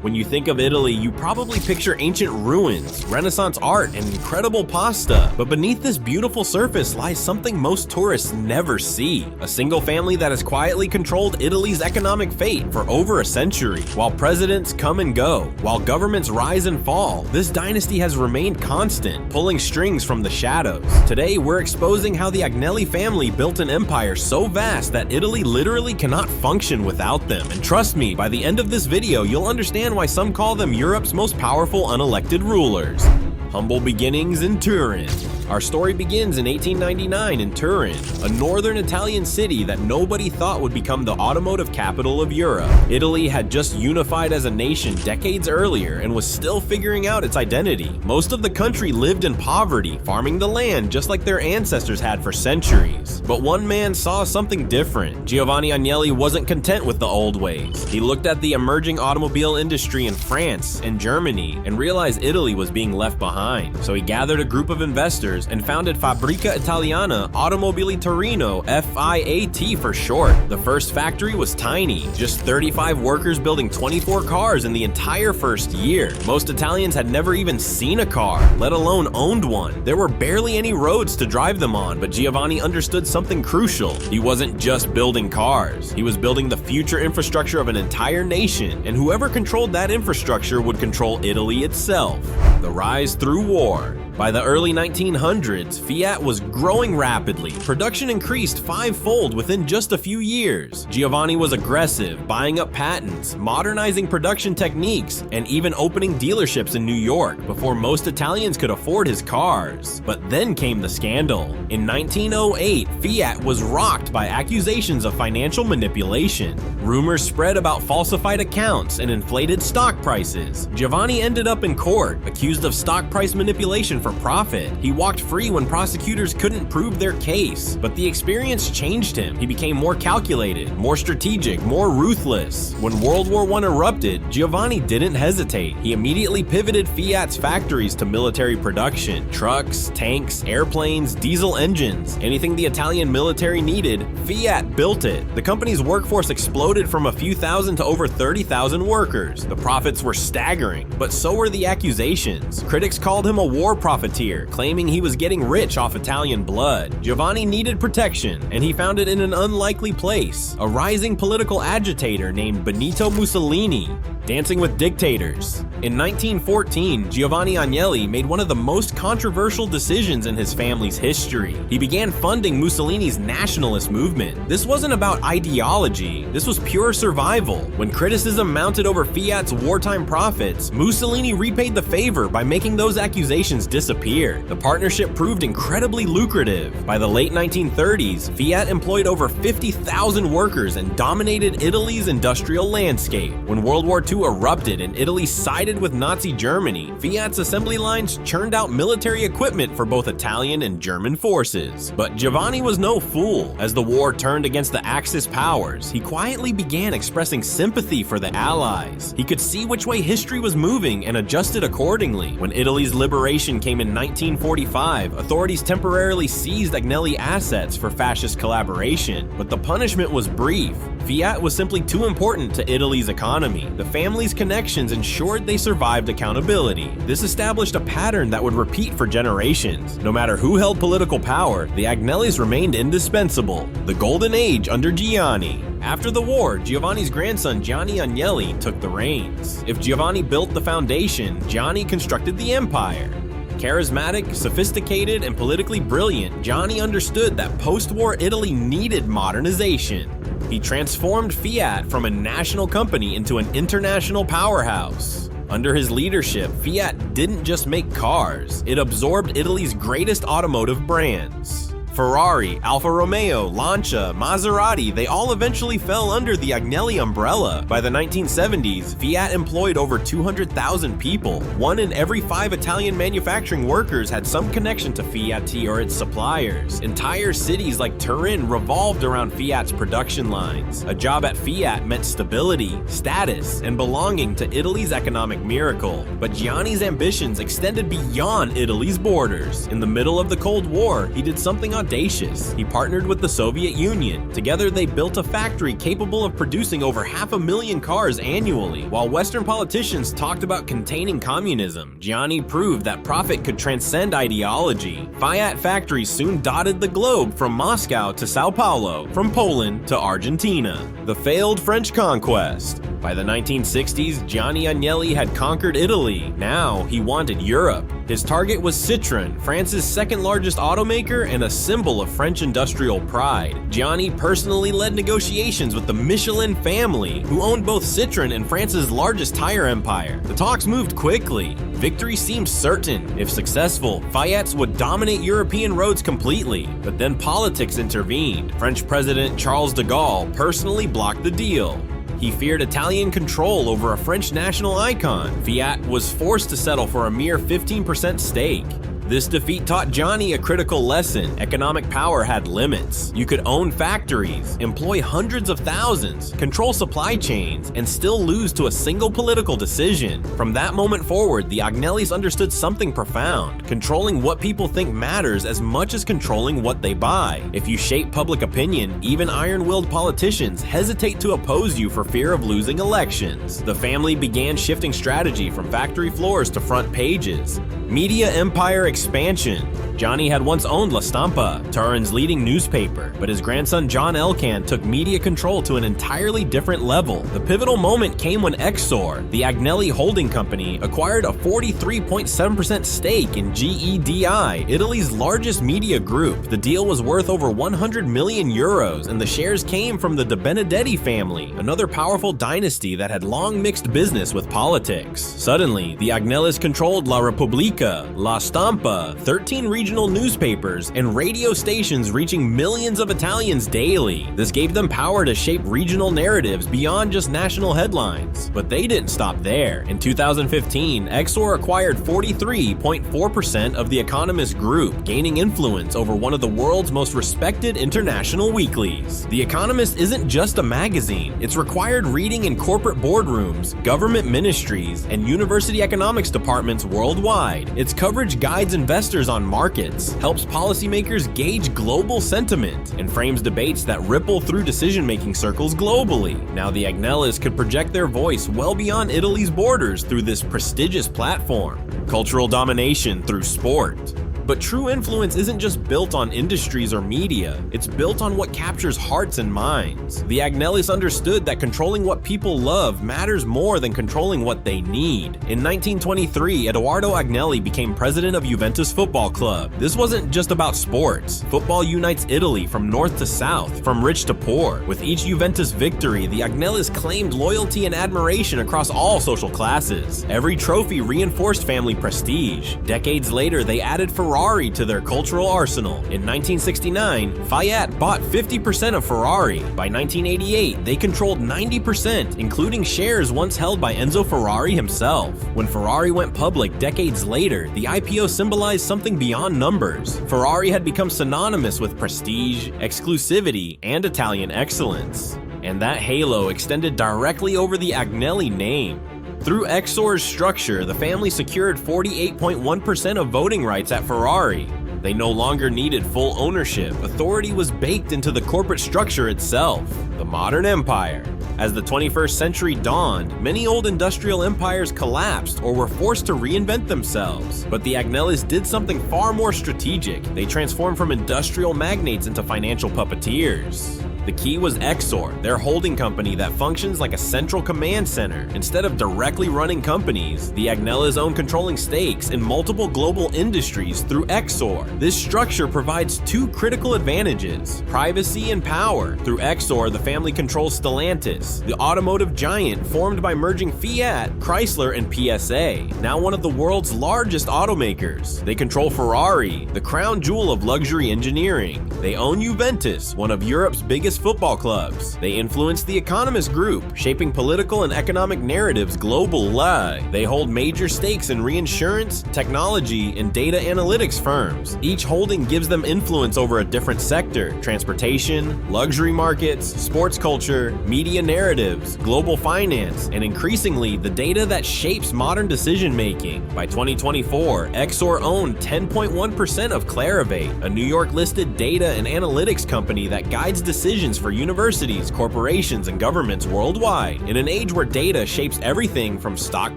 When you think of Italy, you probably picture ancient ruins, Renaissance art, and incredible pasta. But beneath this beautiful surface lies something most tourists never see. A single family that has quietly controlled Italy's economic fate for over a century. While presidents come and go, while governments rise and fall, this dynasty has remained constant, pulling strings from the shadows. Today, we're exposing how the Agnelli family built an empire so vast that Italy literally cannot function without them. And trust me, by the end of this video, you'll understand why some call them Europe's most powerful unelected rulers. Humble beginnings in Turin. Our story begins in 1899 in Turin, a northern Italian city that nobody thought would become the automotive capital of Europe. Italy had just unified as a nation decades earlier and was still figuring out its identity. Most of the country lived in poverty, farming the land just like their ancestors had for centuries. But one man saw something different. Giovanni Agnelli wasn't content with the old ways. He looked at the emerging automobile industry in France and Germany and realized Italy was being left behind. So he gathered a group of investors and founded Fabbrica Italiana Automobili Torino, FIAT for short. The first factory was tiny, just 35 workers building 24 cars in the entire first year. Most Italians had never even seen a car, let alone owned one. There were barely any roads to drive them on, but Giovanni understood something crucial. He wasn't just building cars, he was building the future infrastructure of an entire nation, and whoever controlled that infrastructure would control Italy itself. The rise through war. By the early 1900s, Fiat was growing rapidly. Production increased fivefold within just a few years. Giovanni was aggressive, buying up patents, modernizing production techniques, and even opening dealerships in New York before most Italians could afford his cars. But then came the scandal. In 1908, Fiat was rocked by accusations of financial manipulation. Rumors spread about falsified accounts and inflated stock prices. Giovanni ended up in court, accused of stock price manipulation for profit. He walked free when prosecutors couldn't prove their case, but the experience changed him. He became more calculated, more strategic, more ruthless. When World War I erupted, Giovanni didn't hesitate. He immediately pivoted Fiat's factories to military production. Trucks, tanks, airplanes, diesel engines, anything the Italian military needed, Fiat built it. The company's workforce exploded from a few thousand to over 30,000 workers. The profits were staggering, but so were the accusations. Critics called him a war profiteer, claiming he was getting rich off Italian blood. Giovanni needed protection, and he found it in an unlikely place: a rising political agitator named Benito Mussolini, dancing with dictators. In 1914, Giovanni Agnelli made one of the most controversial decisions in his family's history. He began funding Mussolini's nationalist movement. This wasn't about ideology, this was pure survival. When criticism mounted over Fiat's wartime profits, Mussolini repaid the favor by making those accusations disappear. The partnership proved incredibly lucrative. By the late 1930s, Fiat employed over 50,000 workers and dominated Italy's industrial landscape. When World War II erupted and Italy sided with Nazi Germany, Fiat's assembly lines churned out military equipment for both Italian and German forces. But Giovanni was no fool. As the war turned against the Axis powers, he quietly began expressing sympathy for the Allies. He could see which way history was moving and adjusted accordingly. When Italy's liberation came in 1945, authorities temporarily seized Agnelli assets for fascist collaboration, but the punishment was brief. Fiat was simply too important to Italy's economy. The family's connections ensured they survived accountability. This established a pattern that would repeat for generations. No matter who held political power, the Agnellis remained indispensable. The golden age under Gianni. After the war, Giovanni's grandson Gianni Agnelli took the reins. If Giovanni built the foundation, Gianni constructed the empire. Charismatic, sophisticated, and politically brilliant, Gianni understood that post-war Italy needed modernization. He transformed Fiat from a national company into an international powerhouse. Under his leadership, Fiat didn't just make cars, it absorbed Italy's greatest automotive brands. Ferrari, Alfa Romeo, Lancia, Maserati, they all eventually fell under the Agnelli umbrella. By the 1970s, Fiat employed over 200,000 people. 1 in every 5 Italian manufacturing workers had some connection to Fiat or its suppliers. Entire cities like Turin revolved around Fiat's production lines. A job at Fiat meant stability, status, and belonging to Italy's economic miracle. But Gianni's ambitions extended beyond Italy's borders. In the middle of the Cold War, he did something audacious audacious. He partnered with the Soviet Union. Together, they built a factory capable of producing over 500,000 cars annually. While Western politicians talked about containing communism, Gianni proved that profit could transcend ideology. FIAT factories soon dotted the globe from Moscow to Sao Paulo, from Poland to Argentina. The failed French conquest. By the 1960s, Gianni Agnelli had conquered Italy. Now, he wanted Europe. His target was Citroën, France's second-largest automaker and a symbol of French industrial pride. Gianni personally led negotiations with the Michelin family, who owned both Citroën and France's largest tire empire. The talks moved quickly. Victory seemed certain. If successful, FIATs would dominate European roads completely. But then politics intervened. French President Charles de Gaulle personally blocked the deal. He feared Italian control over a French national icon. FIAT was forced to settle for a mere 15% stake. This defeat taught Gianni a critical lesson. Economic power had limits. You could own factories, employ hundreds of thousands, control supply chains, and still lose to a single political decision. From that moment forward, the Agnellis understood something profound. Controlling what people think matters as much as controlling what they buy. If you shape public opinion, even iron-willed politicians hesitate to oppose you for fear of losing elections. The family began shifting strategy from factory floors to front pages. Media empire expansion. Gianni had once owned La Stampa, Turin's leading newspaper, but his grandson John Elkann took media control to an entirely different level. The pivotal moment came when Exor, the Agnelli holding company, acquired a 43.7% stake in GEDI, Italy's largest media group. The deal was worth over 100 million euros, and the shares came from the De Benedetti family, another powerful dynasty that had long mixed business with politics. Suddenly, the Agnellis controlled La Repubblica, La Stampa, 13 regional newspapers, and radio stations reaching millions of Italians daily. This gave them power to shape regional narratives beyond just national headlines. But they didn't stop there. In 2015, Exor acquired 43.4% of the Economist group, gaining influence over one of the world's most respected international weeklies. The Economist isn't just a magazine. It's required reading in corporate boardrooms, government ministries, and university economics departments worldwide. Its coverage guides investors on markets, helps policymakers gauge global sentiment, and frames debates that ripple through decision-making circles globally. Now the Agnellis could project their voice well beyond Italy's borders through this prestigious platform. Cultural domination through sport. But true influence isn't just built on industries or media, it's built on what captures hearts and minds. The Agnellis understood that controlling what people love matters more than controlling what they need. In 1923, Edoardo Agnelli became president of Juventus Football Club. This wasn't just about sports. Football unites Italy from north to south, from rich to poor. With each Juventus victory, the Agnellis claimed loyalty and admiration across all social classes. Every trophy reinforced family prestige. Decades later, they added Ferrari to their cultural arsenal. In 1969, FIAT bought 50% of Ferrari. By 1988, they controlled 90%, including shares once held by Enzo Ferrari himself. When Ferrari went public decades later, the IPO symbolized something beyond numbers. Ferrari had become synonymous with prestige, exclusivity, and Italian excellence. And that halo extended directly over the Agnelli name. Through Exor's structure, the family secured 48.1% of voting rights at Ferrari. They no longer needed full ownership. Authority was baked into the corporate structure itself, the modern empire. As the 21st century dawned, many old industrial empires collapsed or were forced to reinvent themselves. But the Agnellis did something far more strategic. They transformed from industrial magnates into financial puppeteers. The key was Exor, their holding company that functions like a central command center. Instead of directly running companies, the Agnellis own controlling stakes in multiple global industries through Exor. This structure provides two critical advantages: privacy and power. Through Exor, the family controls Stellantis, the automotive giant formed by merging Fiat, Chrysler, and PSA, now one of the world's largest automakers. They control Ferrari, the crown jewel of luxury engineering. They own Juventus, one of Europe's biggest biggest football clubs. They influence the Economist group, shaping political and economic narratives globally. They hold major stakes in reinsurance, technology, and data analytics firms. Each holding gives them influence over a different sector: transportation, luxury markets, sports culture, media narratives, global finance, and increasingly the data that shapes modern decision-making. By 2024, Exor owned 10.1% of Clarivate, a New York-listed data and analytics company that guides decisions for universities, corporations, and governments worldwide. In an age where data shapes everything from stock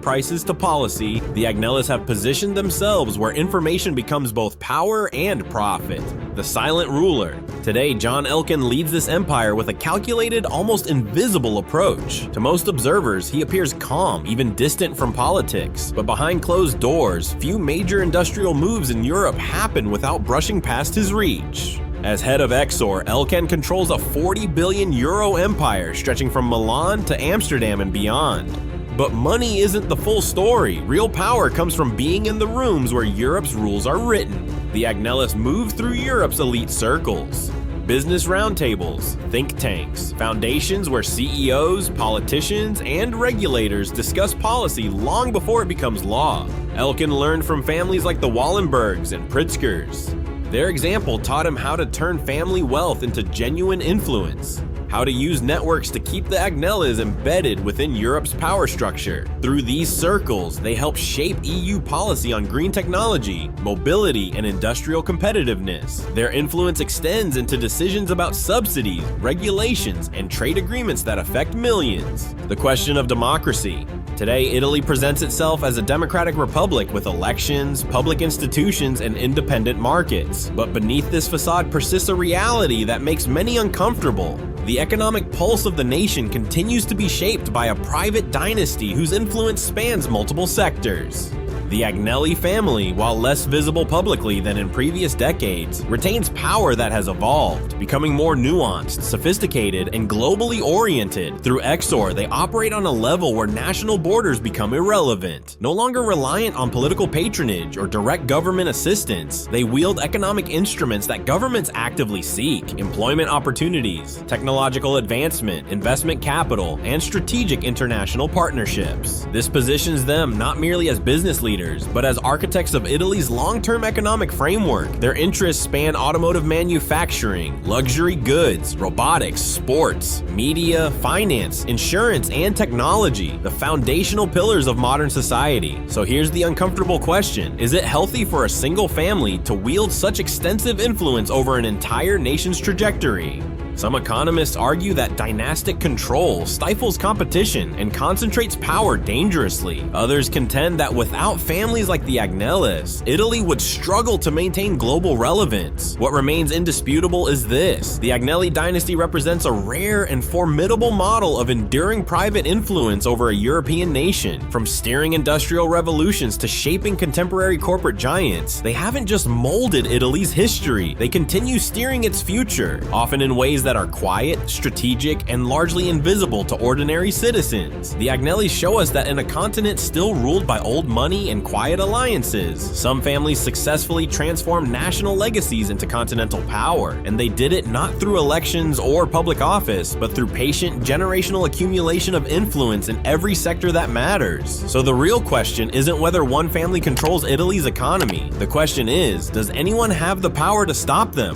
prices to policy, the Agnellis have positioned themselves where information becomes both power and profit. The silent ruler. Today, John Elkann leads this empire with a calculated, almost invisible approach. To most observers, he appears calm, even distant from politics. But behind closed doors, few major industrial moves in Europe happen without brushing past his reach. As head of Exor, Elkann controls a 40 billion euro empire stretching from Milan to Amsterdam and beyond. But money isn't the full story. Real power comes from being in the rooms where Europe's rules are written. The Agnellis move through Europe's elite circles. Business roundtables, think tanks, foundations where CEOs, politicians, and regulators discuss policy long before it becomes law. Elkann learned from families like the Wallenbergs and Pritzkers. Their example taught him how to turn family wealth into genuine influence, how to use networks to keep the Agnellis embedded within Europe's power structure. Through these circles, they help shape EU policy on green technology, mobility, and industrial competitiveness. Their influence extends into decisions about subsidies, regulations, and trade agreements that affect millions. The question of democracy. Today, Italy presents itself as a democratic republic with elections, public institutions, and independent markets. But beneath this facade persists a reality that makes many uncomfortable. The economic pulse of the nation continues to be shaped by a private dynasty whose influence spans multiple sectors. The Agnelli family, while less visible publicly than in previous decades, retains power that has evolved, becoming more nuanced, sophisticated, and globally oriented. Through Exor, they operate on a level where national borders become irrelevant. No longer reliant on political patronage or direct government assistance, they wield economic instruments that governments actively seek: employment opportunities, technological advancement, investment capital, and strategic international partnerships. This positions them not merely as business leaders, but as architects of Italy's long-term economic framework. Their interests span automotive manufacturing, luxury goods, robotics, sports, media, finance, insurance, and technology, the foundational pillars of modern society. So here's the uncomfortable question: is it healthy for a single family to wield such extensive influence over an entire nation's trajectory? Some economists argue that dynastic control stifles competition and concentrates power dangerously. Others contend that without families like the Agnellis, Italy would struggle to maintain global relevance. What remains indisputable is this: the Agnelli dynasty represents a rare and formidable model of enduring private influence over a European nation. From steering industrial revolutions to shaping contemporary corporate giants, they haven't just molded Italy's history, they continue steering its future, often in ways that are quiet, strategic, and largely invisible to ordinary citizens. The Agnellis show us that in a continent still ruled by old money and quiet alliances, some families successfully transformed national legacies into continental power, and they did it not through elections or public office, but through patient, generational accumulation of influence in every sector that matters. So the real question isn't whether one family controls Italy's economy. The question is, does anyone have the power to stop them?